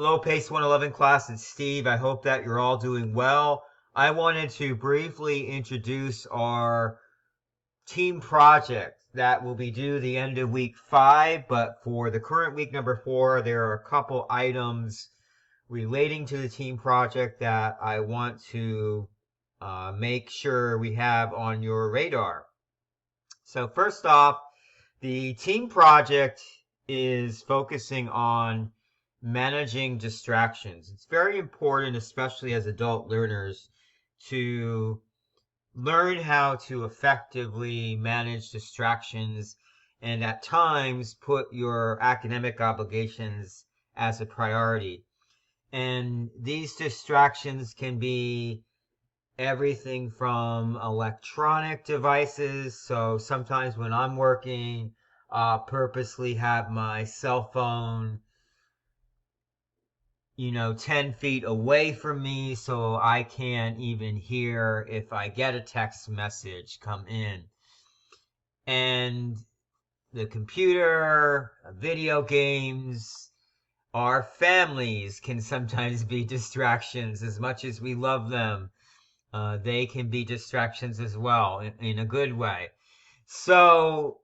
Hello, Pace 111 class. It's Steve. I hope that you're all doing well. I wanted to briefly introduce our team project that will be due the end of week 5, but for the current week number 4, there are a couple items relating to the team project that I want to make sure we have on your radar. So first off, the team project is focusing on managing distractions. It's very important, especially as adult learners, to learn how to effectively manage distractions and at times put your academic obligations as a priority. And these distractions can be everything from electronic devices. So sometimes when I'm working, purposely have my cell phone 10 feet away from me so I can't even hear if I get a text message come in. And the computer, video games, our families can sometimes be distractions as much as we love them. They can be distractions as well in a good way. So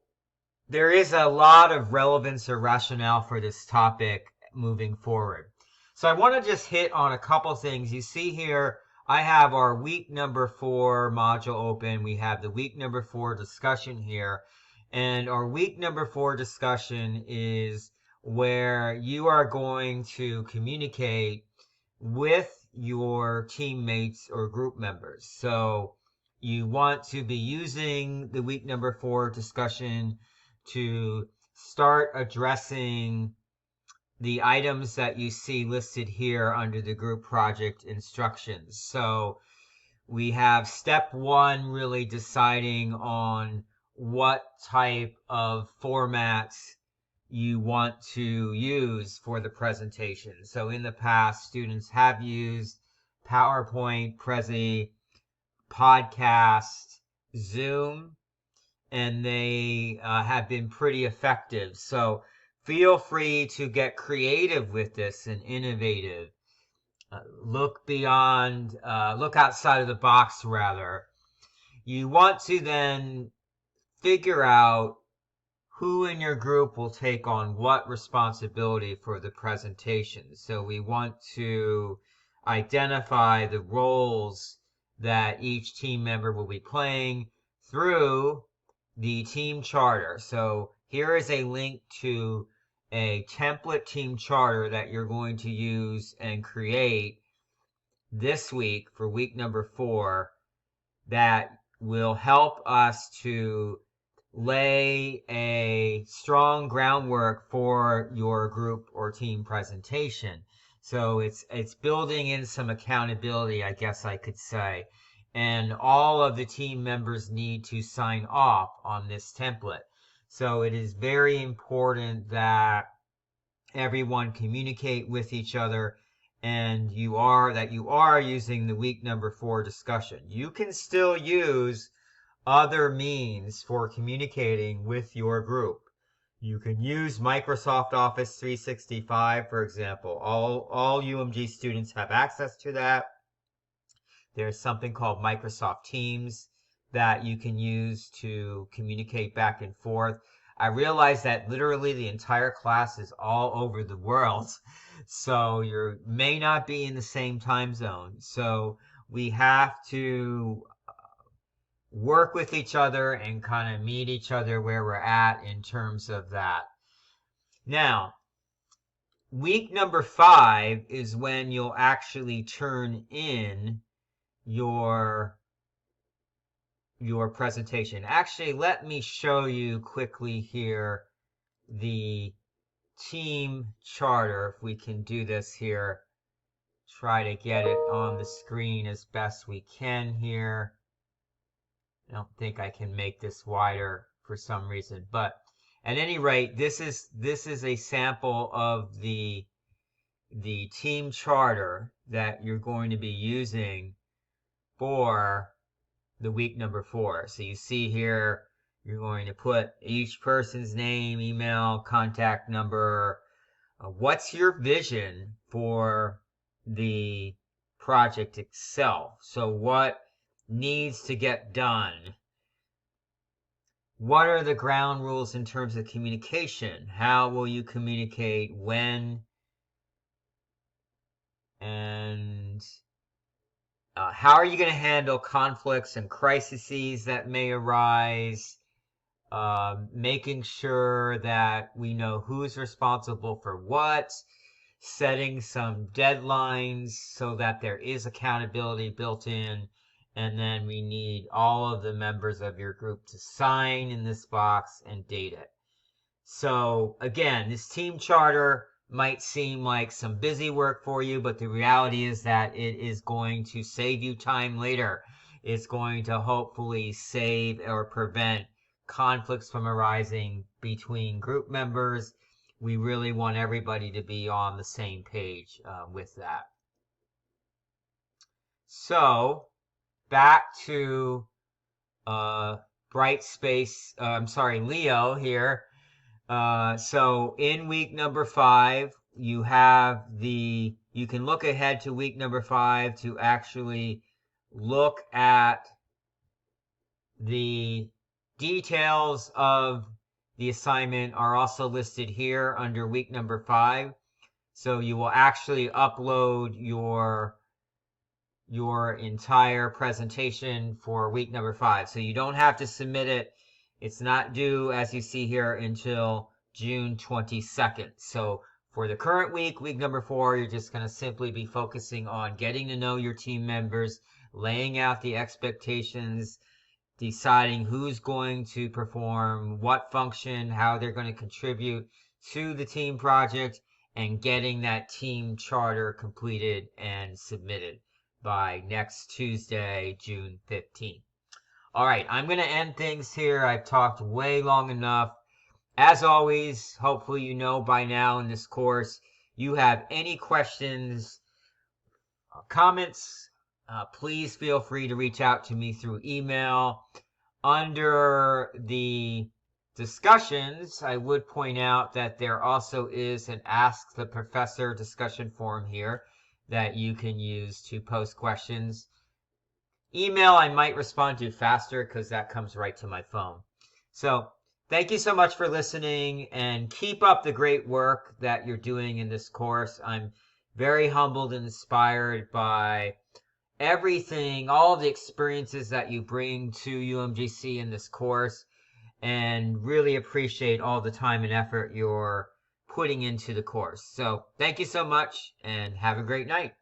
there is a lot of relevance or rationale for this topic moving forward. So I want to just hit on a couple things. You see here, I have our week number 4 module open. We have the week number 4 discussion here. And our week number 4 discussion is where you are going to communicate with your teammates or group members. So you want to be using the week number 4 discussion to start addressing the items that you see listed here under the group project instructions. So we have step 1 really deciding on what type of formats you want to use for the presentation. So in the past, students have used PowerPoint, Prezi, Podcast, Zoom, and they have been pretty effective. So feel free to get creative with this and innovative. Look outside of the box rather. You want to then figure out who in your group will take on what responsibility for the presentation. So we want to identify the roles that each team member will be playing through the team charter. So here is a link to a template team charter that you're going to use and create this week for week number 4 that will help us to lay a strong groundwork for your group or team presentation. So it's building in some accountability, I guess I could say. And all of the team members need to sign off on this template. So it is very important that everyone communicate with each other and you are using the week number 4 discussion. You can still use other means for communicating with your group. You can use Microsoft Office 365, for example. All UMG students have access to that. There's something called Microsoft Teams that you can use to communicate back and forth. I realize that literally the entire class is all over the world, so you may not be in the same time zone. So we have to work with each other and kind of meet each other where we're at in terms of that. Now, week number 5 is when you'll actually turn in your presentation. Actually, let me show you quickly here the team charter. If we can do this here, try to get it on the screen as best we can here. I don't think I can make this wider for some reason, but at any rate, this is a sample of the team charter that you're going to be using for the week number 4. So you see here, you're going to put each person's name, email, contact number, What's your vision for the project itself? So what needs to get done? What are the ground rules in terms of communication? How will you communicate? When? And how are you going to handle conflicts and crises that may arise? Making sure that we know who's responsible for what, setting some deadlines so that there is accountability built in, and then we need all of the members of your group to sign in this box and date it. So again, this team charter might seem like some busy work for you, but the reality is that it is going to save you time later. It's going to hopefully save or prevent conflicts from arising between group members. We really want everybody to be on the same page with that. So back to Leo here. So in week number 5, you can look ahead to week number 5 to actually look at the details of the assignment are also listed here under week number 5. So you will actually upload your entire presentation for week number 5. So you don't have to submit it. It's not due, as you see here, until June 22nd. So for the current week, week number 4, you're just going to simply be focusing on getting to know your team members, laying out the expectations, deciding who's going to perform what function, how they're going to contribute to the team project, and getting that team charter completed and submitted by next Tuesday, June 15th. All right, I'm going to end things here. I've talked way long enough. As always, hopefully you know by now in this course, you have any questions, comments, please feel free to reach out to me through email. Under the discussions, I would point out that there also is an Ask the Professor discussion forum here that you can use to post questions. Email, I might respond to faster because that comes right to my phone. So thank you so much for listening, and keep up the great work that you're doing in this course. I'm very humbled and inspired by everything, all the experiences that you bring to UMGC in this course, and really appreciate all the time and effort you're putting into the course. So thank you so much, and have a great night.